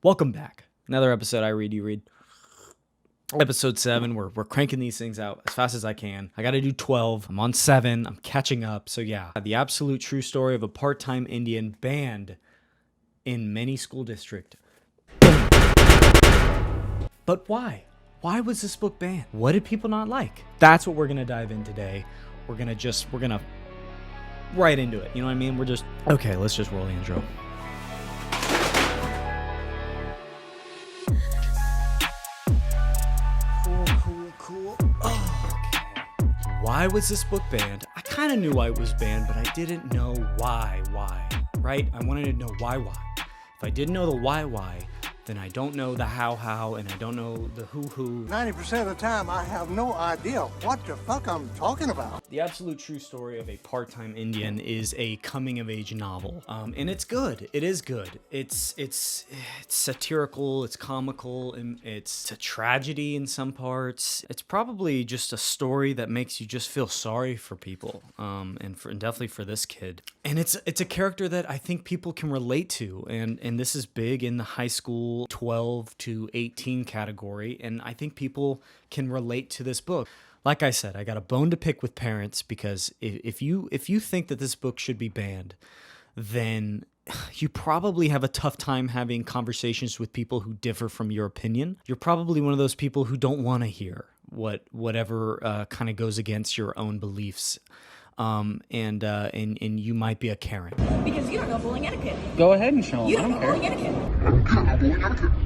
Welcome back. Another episode I read, you read. Episode 7, we're cranking these things out as fast as I can. I got to do 12. I'm on 7. I'm catching up. So yeah, the absolute true story of a part-time Indian banned in many school district. But why? Why was this book banned? What did people not like? That's what we're going to dive in today. We're going to right into it. You know what I mean? Okay, let's just roll the intro. Cool. Okay. Why was this book banned? I kind of knew why it was banned, but I didn't know why, right? I wanted to know why. If I didn't know the why, then I don't know the how, and I don't know the who. 90% of the time, I have no idea what the fuck I'm talking about. The absolute true story of a part-time Indian is a coming-of-age novel, and it's good. It is good. It's satirical. It's comical, and it's a tragedy in some parts. It's probably just a story that makes you just feel sorry for people, and definitely for this kid. And it's a character that I think people can relate to, and this is big in the high school 12 to 18 category, and I think people can relate to this book. Like I said, I got a bone to pick with parents, because if you think that this book should be banned, then you probably have a tough time having conversations with people who differ from your opinion. You're probably one of those people who don't want to hear whatever kind of goes against your own beliefs. And you might be a Karen. Because you don't know bullying etiquette. Go ahead and show them. You don't know bullying etiquette.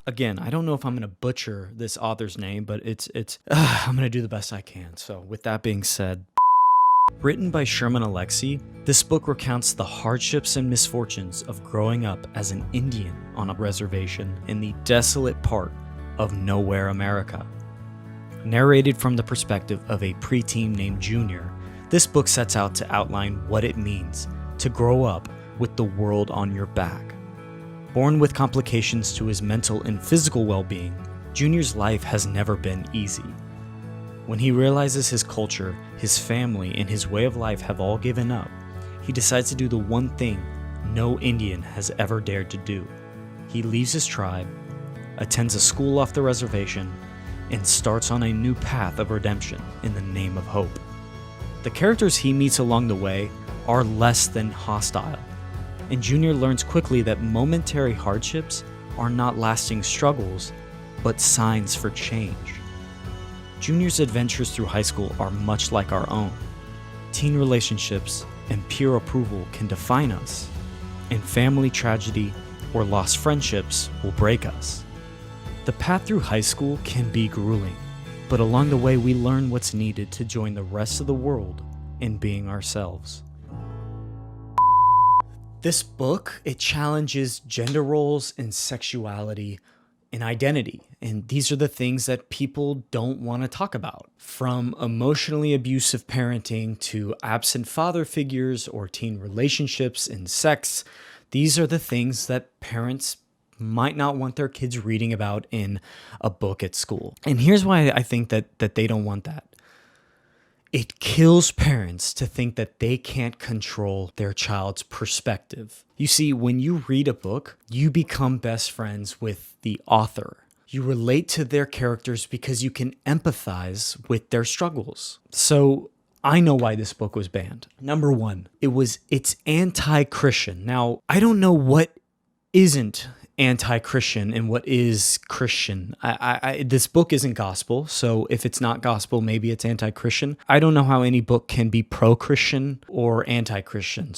Again, I don't know if I'm going to butcher this author's name, but I'm going to do the best I can. So with that being said, written by Sherman Alexie, this book recounts the hardships and misfortunes of growing up as an Indian on a reservation in the desolate part of nowhere America. Narrated from the perspective of a preteen named Junior, this book sets out to outline what it means to grow up with the world on your back. Born with complications to his mental and physical well-being, Junior's life has never been easy. When he realizes his culture, his family, and his way of life have all given up, he decides to do the one thing no Indian has ever dared to do. He leaves his tribe, attends a school off the reservation, and starts on a new path of redemption in the name of hope. The characters he meets along the way are less than hostile, and Junior learns quickly that momentary hardships are not lasting struggles, but signs for change. Junior's adventures through high school are much like our own. Teen relationships and peer approval can define us, and family tragedy or lost friendships will break us. The path through high school can be grueling, but along the way we learn what's needed to join the rest of the world in being ourselves. This book, it challenges gender roles and sexuality and identity, and these are the things that people don't want to talk about. From emotionally abusive parenting to absent father figures or teen relationships and sex, these are the things that parents might not want their kids reading about in a book at school. And here's why I think that they don't want that. It kills parents to think that they can't control their child's perspective. You see, when you read a book, you become best friends with the author. You relate to their characters because you can empathize with their struggles. So I know why this book was banned. Number one, it's anti-Christian. Now, I don't know what isn't anti-Christian and what is Christian. This book isn't gospel, so if it's not gospel, maybe it's anti-Christian. I don't know how any book can be pro-Christian or anti-Christian.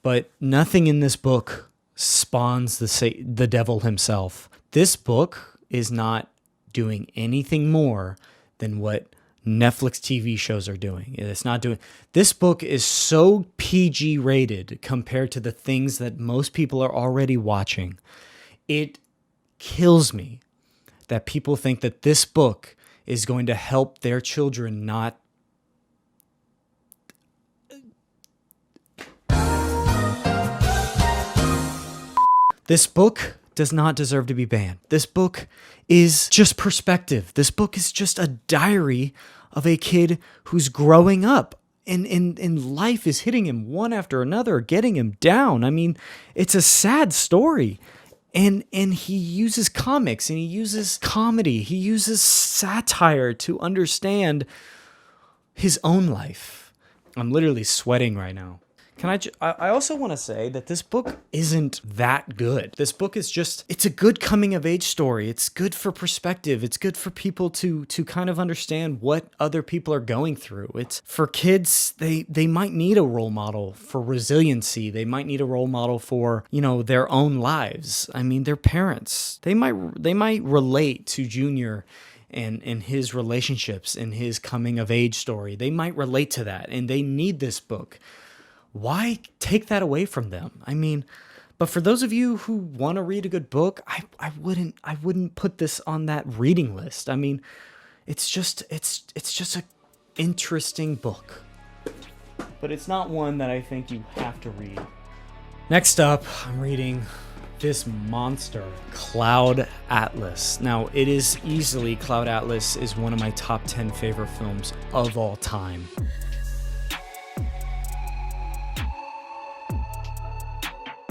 But nothing in this book spawns the devil himself. This book is not doing anything more than what Netflix TV shows are doing. It's not doing. This book is so PG rated compared to the things that most people are already watching. It kills me that people think that this book is going to help their children not. This book does not deserve to be banned. This book is just perspective. This book is just a diary of a kid who's growing up and life is hitting him one after another, getting him down. I mean, it's a sad story. And he uses comics and he uses comedy. He uses satire to understand his own life. I'm literally sweating right now. I also want to say that this book isn't that good. This book is it's a good coming of age story. It's good for perspective. It's good for people to kind of understand what other people are going through. It's for kids, they might need a role model for resiliency. They might need a role model for, their own lives. I mean, their parents. They might relate to Junior and his relationships and his coming of age story. They might relate to that, and they need this book. Why take that away from them? I mean, but for those of you who want to read a good book, I wouldn't put this on that reading list. I mean, it's just an interesting book, but it's not one that I think you have to read. Next up, I'm reading this monster, Cloud Atlas. Now, it is easily, Cloud Atlas is one of my top 10 favorite films of all time.